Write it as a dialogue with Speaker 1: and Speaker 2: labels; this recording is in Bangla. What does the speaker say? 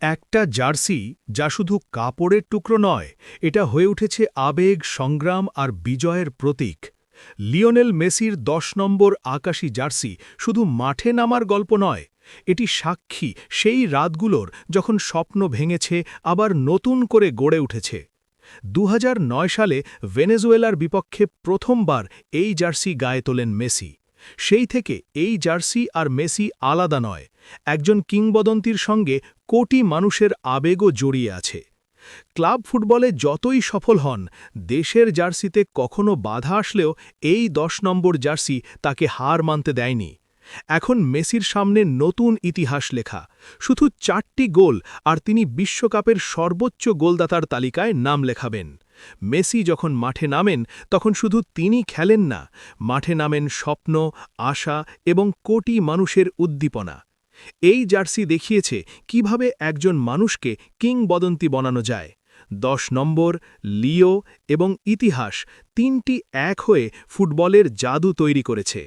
Speaker 1: একটা জার্সি যা শুধু কাপড়ের টুকরো নয়, এটা হয়ে উঠেছে আবেগ, সংগ্রাম আর বিজয়ের প্রতীক। লিওনেল মেসির ১০ নম্বর আকাশী জার্সি শুধু মাঠে নামার গল্প নয়, এটি সাক্ষী সেই রাতগুলোর যখন স্বপ্ন ভেঙেছে আবার নতুন করে গড়ে উঠেছে। ২০০৯ সালে ভেনেজুয়েলার বিপক্ষে প্রথমবার এই জার্সি গায়ে তোলেন মেসি। সেই থেকে এই জার্সি আর মেসি আলাদা নয়, একজন কিংবদন্তির সঙ্গে কোটি মানুষের আবেগও জড়িয়ে আছে। ক্লাব ফুটবলে যতই সফল হন, দেশের জার্সিতে কখনো বাধা আসলেও এই ১০ নম্বর জার্সি তাকে হার মানতে দেয়নি। এখন মেসির সামনে নতুন ইতিহাস লেখা, শুধু ৪টি গোল আর তিনি বিশ্বকাপের সর্বোচ্চ গোলদাতার তালিকায় নাম লেখাবেন। মেসি যখন মাঠে নামেন তখন শুধু তিনি খেলেন না, মাঠে নামেন স্বপ্ন, আশা এবং কোটি মানুষের উদ্দীপনা। এই জার্সি দেখিয়েছে কিভাবে একজন মানুষকে কিংবদন্তি বানানো যায়। ১০ নম্বর, লিও এবং ইতিহাস তিনটি এক হয়ে ফুটবলের জাদু তৈরি করেছে।